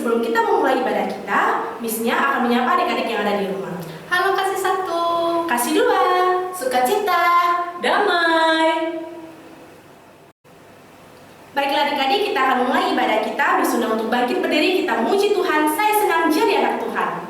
sebelum kita memulai ibadah kita, Miss-nya akan menyapa adik-adik yang ada di rumah. Halo kasih satu, Kasih dua, sukacita, damai. Baiklah adik-adik, kita akan mulai ibadah kita. Miss undang untuk bangkit berdiri, kita memuji Tuhan. Saya senang jadi anak Tuhan.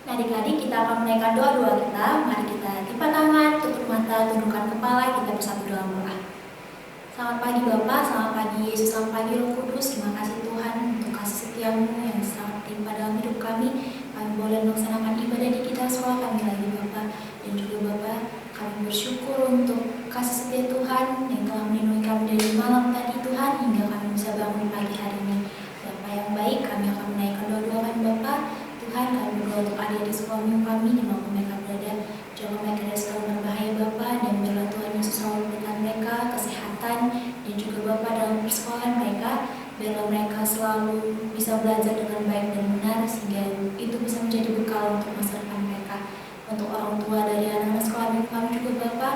Adik-adik, kita akan menaikkan doa-doa kita. Mari kita lipat tangan, tutup mata, tundukkan kepala, kita bersatu dalam doa. Selamat pagi Bapa, selamat pagi Yesus, selamat pagi Roh Kudus. Terima kasih Tuhan untuk kasih setiamu yang selalu terlimpah dalam hidup kami. Kami boleh melaksanakan ibadah di kita sekolah kami lagi Bapa. Dan juga Bapa, kami bersyukur untuk kasih setia Tuhan yang telah melindungi kami dari malam tadi Tuhan, hingga kami bisa bangun pagi hari ini. Bapa yang baik, kami akan menaikkan doa-doa kami Bapa. Tuhan, kami berdoa untuk adik-adik sekolah kami di mana mereka berada. Jaga mereka dari segala berbahaya Bapa, dan biarlah Tuhan Yesus selalu memberikan mereka kesehatan dan juga Bapa dalam persekolahan mereka. Biarlah mereka selalu bisa belajar dengan baik dan benar, sehingga itu bisa menjadi bekal untuk masa depan mereka. Untuk orang tua dari anak-anak sekolah kami juga Bapa,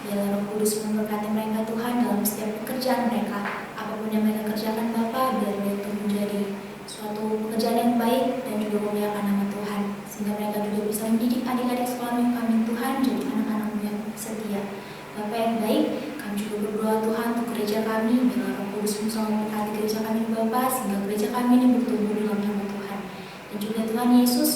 biarlah Roh Kudus memberkati mereka Tuhan dalam setiap pekerjaan mereka. Apapun yang mereka kerjakan Bapa, biarlah itu menjadi suatu pekerjaan yang baik dan juga memuliakan nama Tuhan, sehingga mereka juga bisa mendidik adik-adik sekolah kami Tuhan jadi anak-anakmu yang setia. Bapa yang baik, kami juga berdoa Tuhan untuk gereja kami, biarlah Roh Kudus selalu memberkati gereja kami Bapa, sehingga gereja kami ini bertumbuh dalam nama Tuhan. Dan juga Tuhan Yesus,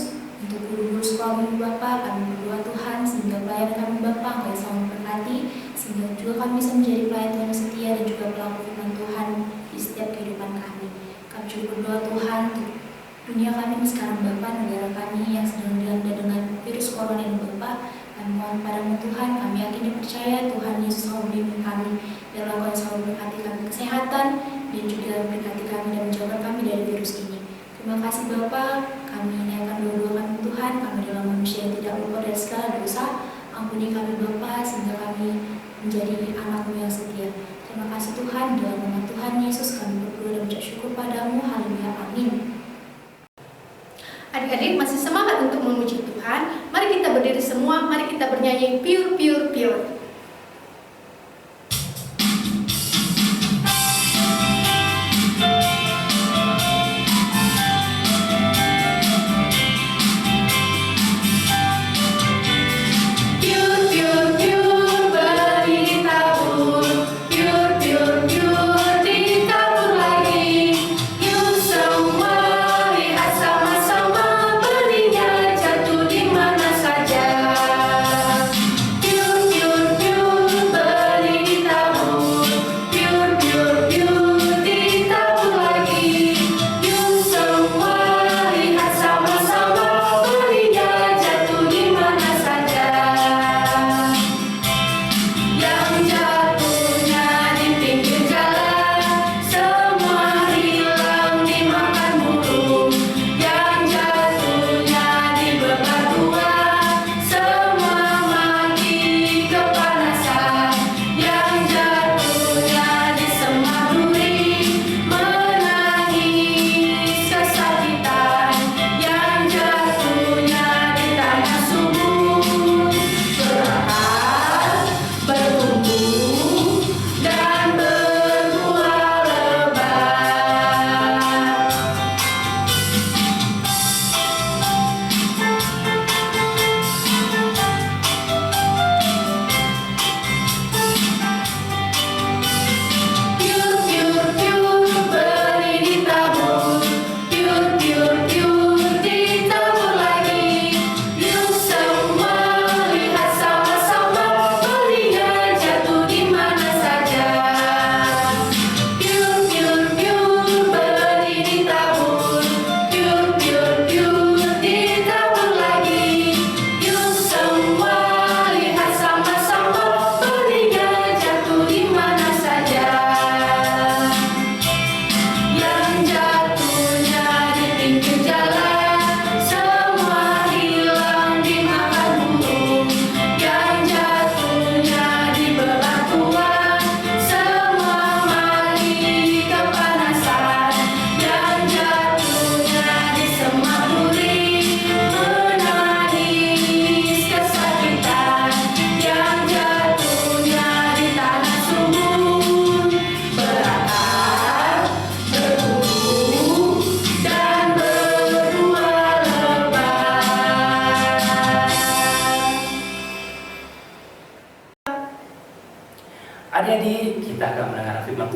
untuk guru-guru sekolah kami Bapa, kami berdoa Tuhan sehingga pelayan kami Bapa Engkau yang selalu memberkati, sehingga juga kami bisa menjadi pelayan Tuhan yang setia dan juga pelaku firman Tuhan di setiap kehidupan kami. Kami juga berdoa Tuhan untuk dunia kami sekarang Bapa, negara kami yang sedang dilanda dengan virus corona ini Bapa. Kami mohon padamu Tuhan, kami yakin dan percaya Tuhan Yesus selalu melindungi kami. Biarlah Engkau yang selalu memberkati kami kesehatan dan juga memberkati kami dan menjaga kami dari virus ini. Terima kasih Bapa, kami naikkan doa-doa kami Tuhan, kami adalah manusia yang tidak luput dari segala dosa. Ampuni kami Bapa, sehingga kami menjadi anak-Mu yang setia. Terima kasih Tuhan, dalam nama Tuhan Yesus kami berdoa dan mengucap syukur padamu. Haleluya, amin. Adik-adik masih semangat untuk memuji Tuhan? Mari kita berdiri semua, mari kita bernyanyi pure, pure, pure.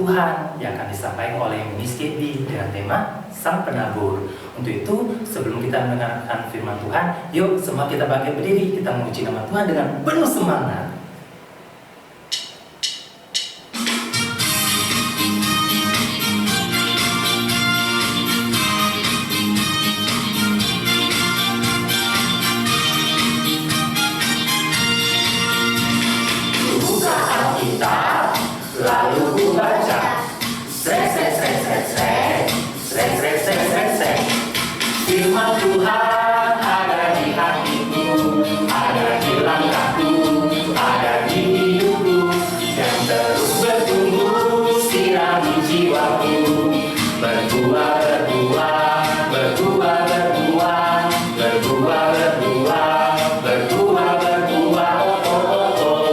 Tuhan yang akan disampaikan oleh Miss Kebi dengan tema Sang Penabur. Untuk itu, sebelum kita mendengarkan firman Tuhan, yuk semua kita bangkit berdiri, kita memuji nama Tuhan dengan penuh semangat. Buka Alkitab, lalu ku baca. Srek, srek, srek, srek, srek. Srek, srek, srek, srek, srek. Firman Tuhan ada di hatiku, ada di langkahku, ada di hidupku, dan terus bertumbuh sirami jiwaku. Berbuah, berbuah, berbuah, berbuah, berbuah, berbuah, berbuah, berbuah, oh, oh, oh, oh.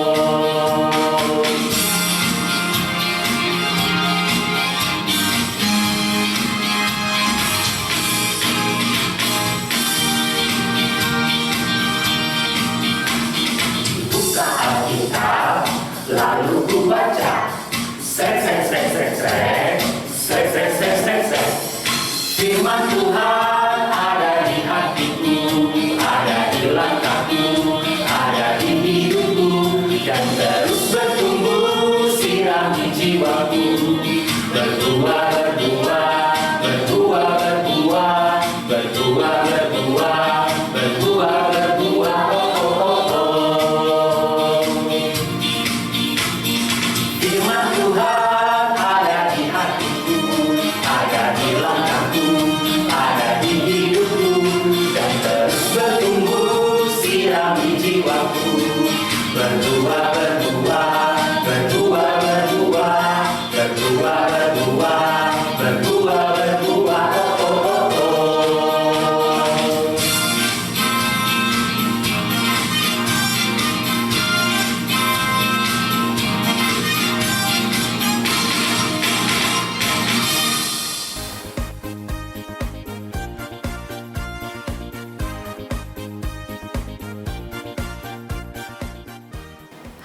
Buka Alkitab, lalu ku baca. Srek, srek, srek, srek, srek. Srek, srek, srek, srek, srek. Firman Tuhan ada di hatiku, ada di langkahku, ada di hidupku, dan terus bertumbuh sirami jiwaku. Berbuah, berbuah, berbuah, berbuah, berbuah, berbuah, berbuah, berbuah, oh, oh, oh, oh. Firman Tuhan ada di hatiku, ada di langkahku, ada di hidupku, dan terus bertumbuh sirami jiwaku. Berbuah, berbuah, berbuah, berbuah, berbuah, berbuah, berbuah, berbuah, oh, oh, oh, oh.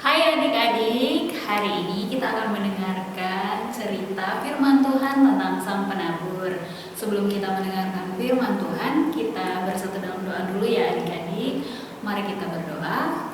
Hai adik-adik, hari ini kita akan mendengarkan cerita firman Tuhan tentang Sang Penabur. Sebelum kita mendengarkan firman Tuhan, kita bersatu dalam doa dulu ya adik-adik. Mari kita berdoa.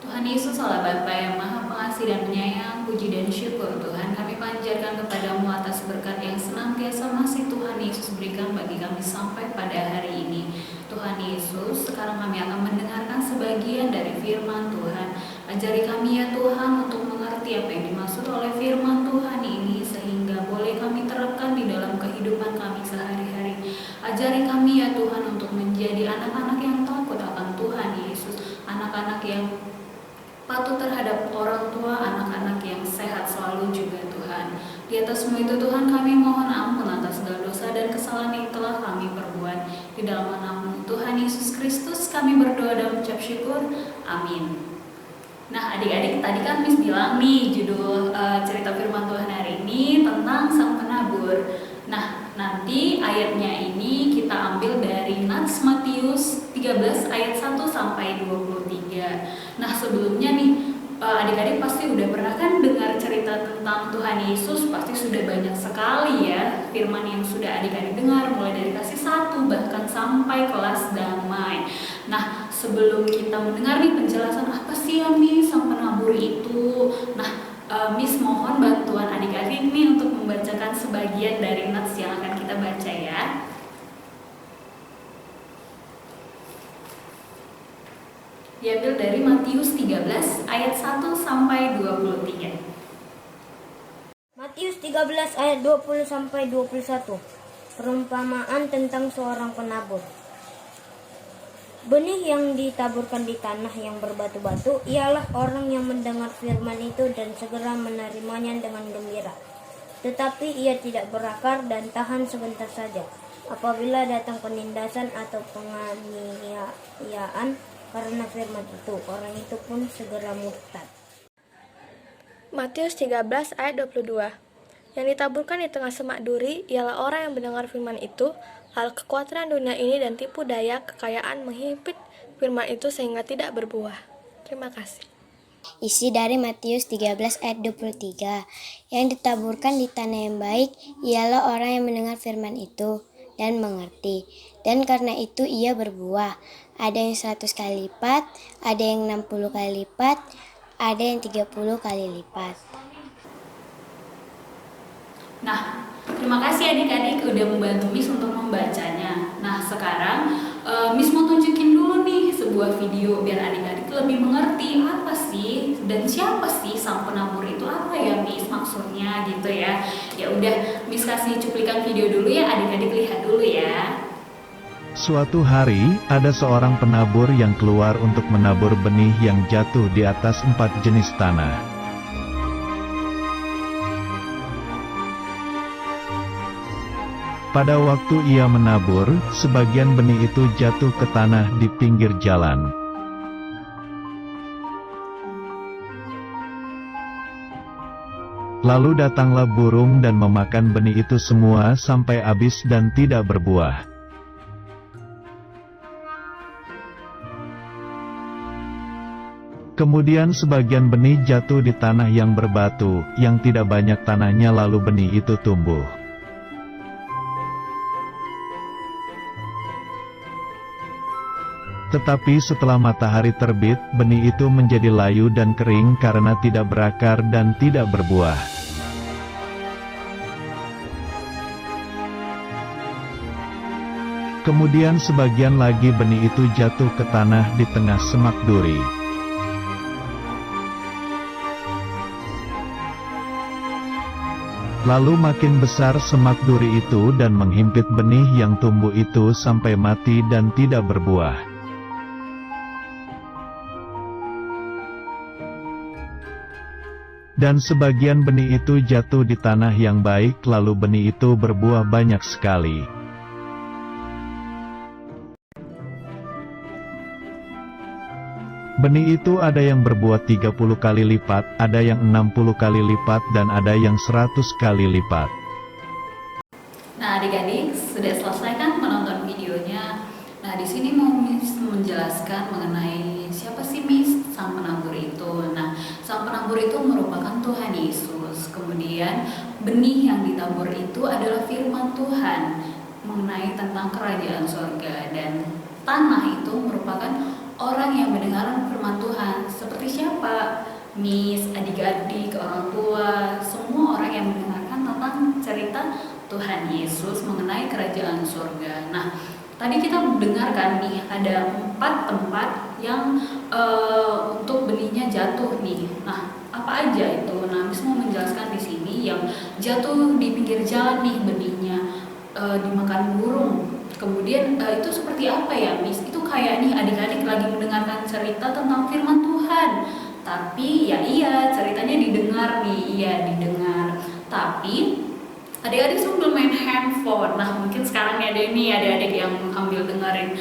Tuhan Yesus Allah Bapa yang Maha Pengasih dan Penyayang, puji dan syukur Tuhan kami panjatkan kepadamu atas berkat yang senantiasa masih Tuhan Yesus berikan bagi kami sampai pada hari ini. Tuhan Yesus, sekarang kami akan mendengarkan sebagian dari firman Tuhan. Ajari kami ya Tuhan untuk mengerti apa yang dimaksud oleh firman Tuhan ini, sehingga boleh kami terapkan di dalam kehidupan kami sehari-hari. Ajari kami ya Tuhan untuk menjadi anak-anak yang takut akan Tuhan Yesus, anak-anak yang patuh terhadap orang tua, anak-anak yang sehat selalu juga Tuhan. Di atas semua itu Tuhan kami mohon ampun atas segala dosa dan kesalahan yang telah kami perbuat. Di dalam nama Tuhan Yesus Kristus kami berdoa dan mengucap syukur. Amin. Nah adik-adik, tadi kan Miss bilang nih judul cerita firman Tuhan hari ini tentang Sang Penabur. Nah nanti ayatnya ini kita ambil dari Nats Matius 13 ayat 1 sampai 23. Nah sebelumnya nih adik-adik pasti udah pernah kan dengar cerita tentang Tuhan Yesus, pasti sudah banyak sekali ya firman yang sudah adik-adik dengar, mulai dari kasih satu bahkan sampai kelas damai. Nah sebelum kita mendengar nih penjelasan apa sih ya Miss Sang Penabur itu, nah Miss mohon bantuan adik-adik nih untuk membacakan sebagian dari nats yang akan kita baca ya. Diambil dari Matius 13 ayat 1 sampai 23. Matius 13 ayat 20 sampai 21. Perumpamaan tentang seorang penabur. Benih yang ditaburkan di tanah yang berbatu-batu ialah orang yang mendengar firman itu dan segera menerimanya dengan gembira. Tetapi ia tidak berakar dan tahan sebentar saja. Apabila datang penindasan atau penganiayaan karena firman itu, orang itu pun segera murtad. Matius 13 ayat 22. Yang ditaburkan di tengah semak duri ialah orang yang mendengar firman itu, lalu kekhawatiran dunia ini dan tipu daya kekayaan menghimpit firman itu sehingga tidak berbuah. Terima kasih. Isi dari Matius 13 ayat 23. Yang ditaburkan di tanah yang baik ialah orang yang mendengar firman itu dan mengerti. Dan karena itu ia berbuah. Ada yang 100 kali lipat, ada yang 60 kali lipat, ada yang 30 kali lipat. Nah, terima kasih adik-adik udah membantu Miss untuk membacanya. Nah, sekarang Miss mau tunjukin dulu nih sebuah video biar adik-adik lebih mengerti apa sih dan siapa sih sang penabur itu, apa ya Miss maksudnya gitu ya. Ya udah, Miss kasih cuplikan video dulu ya, adik-adik lihat dulu ya. Suatu hari, ada seorang penabur yang keluar untuk menabur benih yang jatuh di atas 4 jenis tanah. Pada waktu ia menabur, sebagian benih itu jatuh ke tanah di pinggir jalan. Lalu datanglah burung dan memakan benih itu semua sampai habis dan tidak berbuah. Kemudian sebagian benih jatuh di tanah yang berbatu, yang tidak banyak tanahnya, lalu benih itu tumbuh. Tetapi setelah matahari terbit, benih itu menjadi layu dan kering karena tidak berakar dan tidak berbuah. Kemudian sebagian lagi benih itu jatuh ke tanah di tengah semak duri. Lalu makin besar semak duri itu dan menghimpit benih yang tumbuh itu sampai mati dan tidak berbuah. Dan sebagian benih itu jatuh di tanah yang baik, lalu benih itu berbuah banyak sekali. Benih itu ada yang berbuah 30 kali lipat, ada yang 60 kali lipat, dan ada yang 100 kali lipat. Nah, adik-adik sudah selesai kan menonton videonya? Nah, di sini mau Miss menjelaskan mengenai siapa sih Miss sang penabur itu. Nah, sang penabur itu merupakan Tuhan Yesus. Kemudian benih yang ditabur itu adalah firman Tuhan mengenai tentang kerajaan surga, dan tanah itu merupakan orang yang mendengarkan firman Tuhan. Seperti siapa? Miss, adik-adik, orang tua, semua orang yang mendengarkan tentang cerita Tuhan Yesus mengenai kerajaan surga. Nah, tadi kita mendengarkan nih ada 4 tempat yang untuk benihnya jatuh nih. Nah, apa aja itu? Nah, Miss mau menjelaskan di sini yang jatuh di pinggir jalan nih benihnya, dimakan burung. Kemudian itu seperti apa ya Miss? Itu kayak nih adik-adik lagi mendengarkan cerita tentang firman Tuhan. Tapi ya iya, ceritanya didengar nih, iya didengar. Tapi adik-adik sambil main handphone. Nah, mungkin sekarang ada nih adik-adik yang ambil dengerin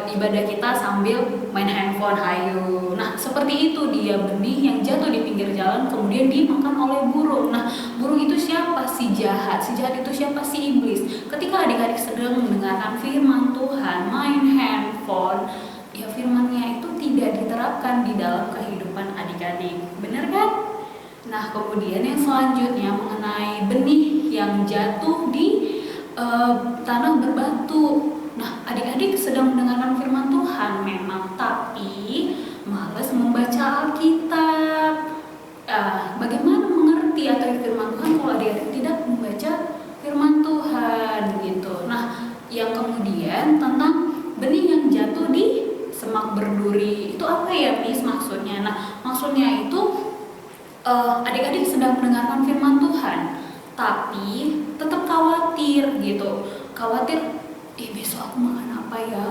ibadah kita sambil main handphone, hayu. Nah, seperti itu dia benih yang jatuh di pinggir jalan kemudian dimakan oleh burung. Nah, burung itu siapa? Si jahat. Si jahat itu siapa? Si iblis. Ketika adik-adik sedang mendengarkan firman Tuhan, main handphone, ya firmannya itu tidak diterapkan di dalam kehidupan adik-adik. Benar kan? Nah, kemudian yang selanjutnya mengenai benih yang jatuh di tanah berbatu. Nah, adik-adik sedang mendengarkan firman Tuhan memang, tapi malas membaca Alkitab. Bagaimana mengerti atau firman Tuhan kalau adik-adik tidak membaca firman Tuhan gitu. Nah, yang kemudian tentang benih yang jatuh di semak berduri, itu apa ya Miss maksudnya? Nah, maksudnya itu adik-adik sedang mendengarkan firman Tuhan, tapi tetap khawatir gitu. Khawatir, besok aku makan apa ya?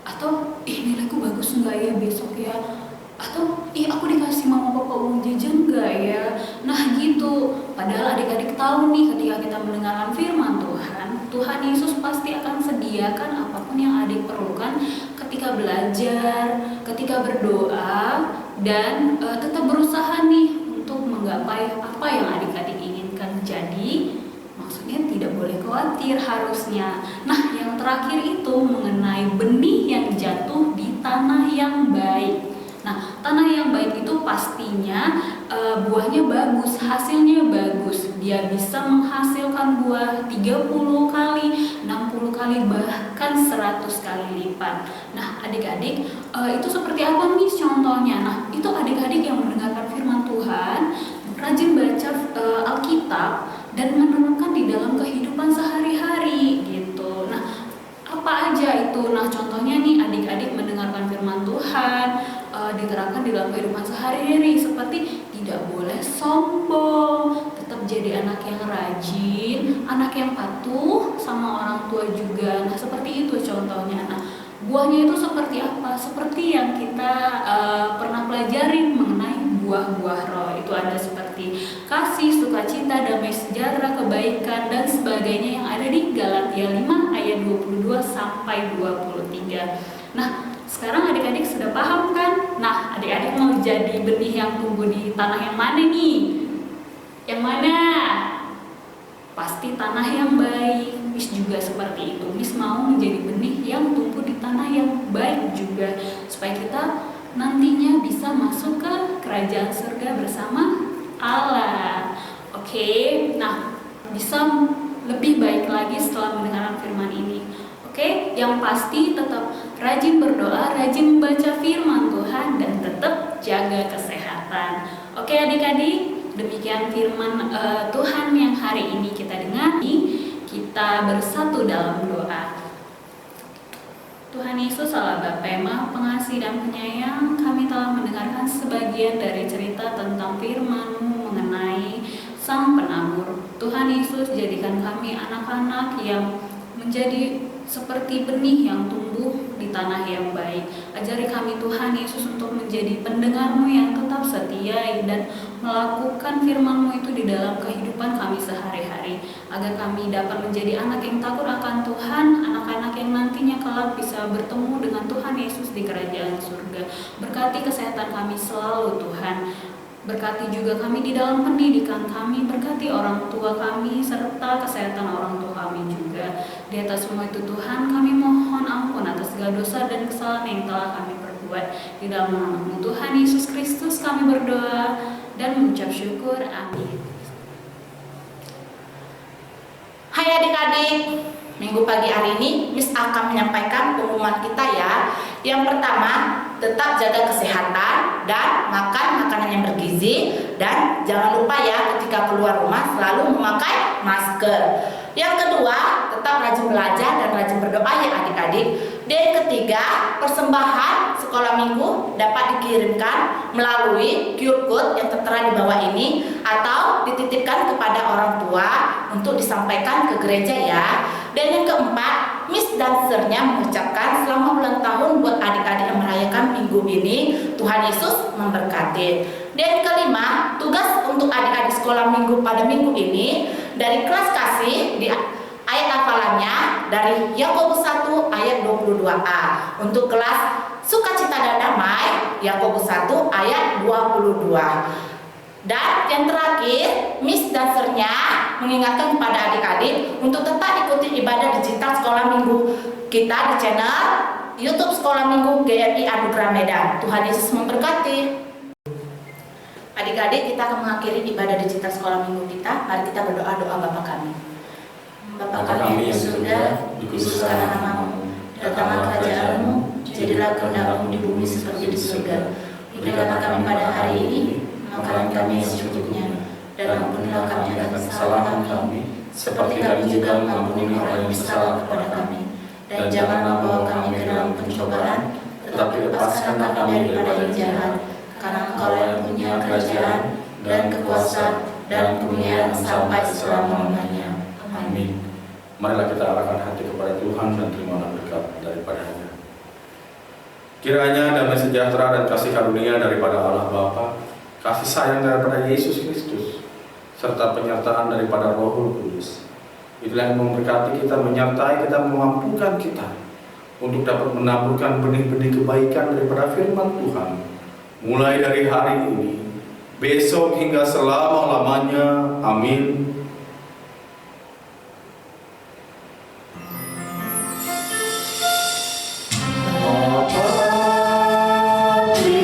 Atau nilaiku bagus enggak ya besok ya? Atau aku dikasih mama papa uang jajan enggak ya? Nah gitu. Padahal adik-adik tahu nih, ketika kita mendengarkan firman Tuhan, Tuhan Yesus pasti akan sediakan apapun yang adik perlukan ketika belajar, ketika berdoa, dan tetap berusaha nih untuk menggapai apa yang adik-adik inginkan. Jadi maksudnya tidak boleh khawatir harusnya. Nah, yang terakhir itu mengenai benih yang jatuh di tanah yang baik. Nah, tanah yang baik itu pastinya buahnya bagus, hasilnya bagus. Dia bisa menghasilkan buah 30 kali, 60 kali, bahkan 100 kali lipat. Nah, adik-adik, itu seperti apa nih contohnya? Nah, itu adik-adik yang mendengarkan firman Tuhan, rajin baca Alkitab, dan menerapkan di dalam kehidupan sehari-hari gitu. Nah, apa aja itu? Nah, contohnya nih adik-adik mendengarkan firman Tuhan, diterapkan di dalam kehidupan sehari-hari, seperti tidak boleh sombong, tetap jadi anak yang rajin, anak yang patuh sama orang tua juga. Nah, seperti itu contohnya. Nah, buahnya itu seperti apa? Seperti yang kita pernah pelajari mengenai buah-buah roh. Itu ada seperti kasih, sukacita, damai sejahtera, kebaikan, dan sebagainya yang ada di Galatia 5 ayat 22 sampai 23. Nah, sekarang adik-adik sudah paham kan? Nah, adik-adik mau jadi benih yang tumbuh di tanah yang mana nih? Yang mana? Pasti tanah yang baik. Miss juga seperti itu. Miss mau menjadi benih yang tumbuh di tanah yang baik juga, supaya kita nantinya bisa masuk ke kerajaan surga bersama Allah. Oke, nah bisa lebih baik lagi setelah mendengarkan firman ini. Oke, yang pasti tetap rajin berdoa, rajin membaca firman Tuhan, dan tetap jaga kesehatan. Oke adik-adik, demikian firman Tuhan yang hari ini kita dengar. Kita bersatu dalam doa. Tuhan Yesus, Allah Bapa yang Maha Pengasih dan Penyayang, kami telah mendengarkan sebagian dari cerita tentang firman-Mu mengenai Sang Penabur. Tuhan Yesus, jadikan kami anak-anak yang menjadi seperti benih yang tumbuh di tanah yang baik. Ajari kami Tuhan Yesus untuk menjadi pendengar-Mu yang tetap setia dan melakukan firman-Mu itu di dalam kehidupan kami sehari-hari, agar kami dapat menjadi anak yang takut akan Tuhan, anak-anak yang nantinya kelak bisa bertemu dengan Tuhan Yesus di kerajaan surga. Berkati kesehatan kami selalu Tuhan. Berkati juga kami di dalam pendidikan kami, berkati orang tua kami, serta kesehatan orang tua kami juga. Di atas semua itu Tuhan, kami mohon ampun atas segala dosa dan kesalahan yang telah kami perbuat. Di dalam nama Tuhan Yesus Kristus kami berdoa dan mengucap syukur. Amin. Hai adik-adik, minggu pagi hari ini Miss akan menyampaikan pengumuman kita ya. Yang pertama, tetap jaga kesehatan dan makan makanan yang bergizi, dan jangan lupa ya ketika keluar rumah selalu memakai masker. Yang kedua, tetap rajin belajar dan rajin berdoa ya adik-adik. Dan yang ketiga, persembahan sekolah minggu dapat dikirimkan melalui QR code yang tertera di bawah ini, atau dititipkan kepada orang tua untuk disampaikan ke gereja ya. Dan yang keempat, Miss dan Sir-nya mengucapkan selamat ulang tahun buat adik-adik yang merayakan minggu ini. Tuhan Yesus memberkati. Dan kelima, tugas untuk adik-adik sekolah minggu pada minggu ini dari kelas kasih di ayat hafalannya dari Yakobus 1 ayat 22a. Untuk kelas sukacita dan damai, Yakobus 1 ayat 22. Dan yang terakhir, Miss dan Sir-nya mengingatkan kepada adik-adik untuk tetap ikuti ibadah digital sekolah minggu kita di channel YouTube Sekolah Minggu GRI Anugerah Medan. Tuhan Yesus memberkati. Adik-adik, kita akan mengakhiri ibadah digital sekolah minggu kita. Mari kita berdoa doa Bapa kami. Bapa kami yang di surga, dikuduskanlah nama-Mu, datanglah kerajaan-Mu, jadilah kehendak-Mu di bumi seperti di surga. Berikanlah kami pada hari ini makanan kami yang secukupnya, dan ampunilah kami akan kesalahan kami, seperti kami juga mengampuni orang yang bersalah kepada kami. Dan janganlah bawa kami ke dalam pencobaan, tetapi lepaskanlah kami daripada yang jahat, karena Engkau yang punya kerajaan dan kekuasaan dan kemuliaan sampai selama-lamanya. Amin. Marilah kita arahkan hati kepada Tuhan dan terimalah berkat daripada-Nya. Kiranya damai sejahtera dan kasih karunia daripada Allah Bapa, kasih sayang daripada Yesus Kristus, serta penyertaan daripada Roh Kudus, itulah yang memberkati kita, menyertai kita, memampukan kita untuk dapat menaburkan benih-benih kebaikan daripada firman Tuhan, mulai dari hari ini, besok hingga selama-lamanya. Amin. Bapa di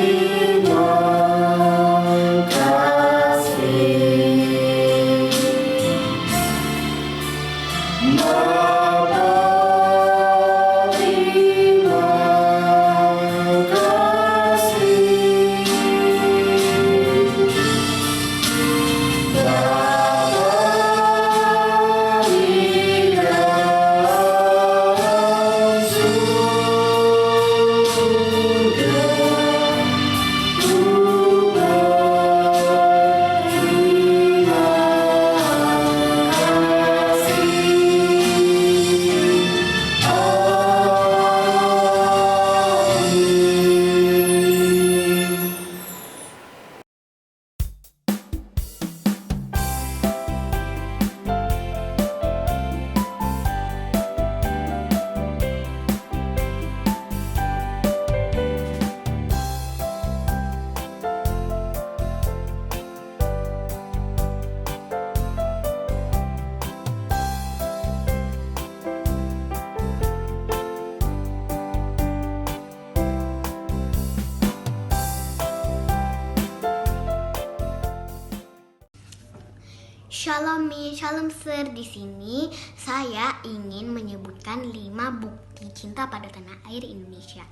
Shalom Mi, Shalom Sir. Di sini saya ingin menyebutkan 5 bukti cinta pada tanah air Indonesia.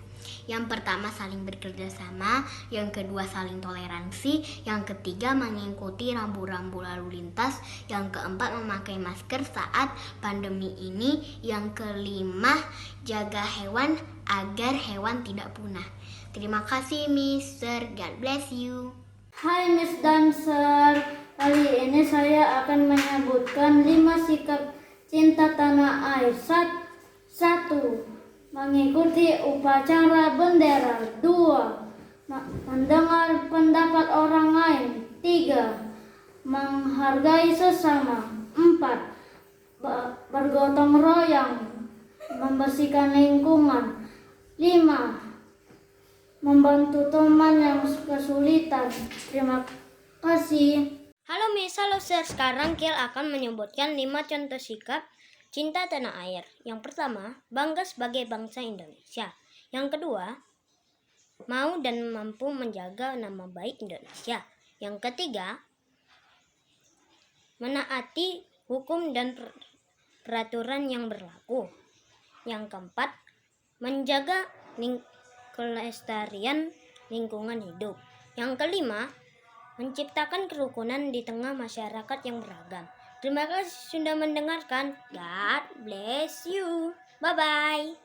Yang pertama saling bekerja sama, yang kedua saling toleransi, yang ketiga mengikuti rambu-rambu lalu lintas, yang keempat memakai masker saat pandemi ini, yang kelima jaga hewan agar hewan tidak punah. Terima kasih Mr. God bless you. Hai Miss dan Sir. Kali ini saya akan menyebutkan 5 sikap cinta tanah air. 1. Mengikuti upacara bendera. 2. Mendengar pendapat orang lain. 3. Menghargai sesama. 4. Bergotong royong, membersihkan lingkungan. 5. Membantu teman yang kesulitan. Terima kasih. Halo Miss, halo Sir. Sekarang Kiel akan menyebutkan 5 contoh sikap cinta tanah air. Yang pertama, bangga sebagai bangsa Indonesia. Yang kedua, mau dan mampu menjaga nama baik Indonesia. Yang ketiga, menaati hukum dan peraturan yang berlaku. Yang keempat, menjaga kelestarian lingkungan hidup. Yang kelima, menciptakan kerukunan di tengah masyarakat yang beragam. Terima kasih sudah mendengarkan. God bless you. Bye-bye.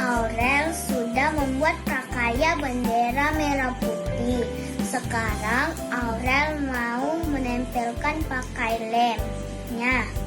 Aurel sudah membuat prakarya bendera merah putih. Sekarang Aurel mau menempelkan pakai lemnya.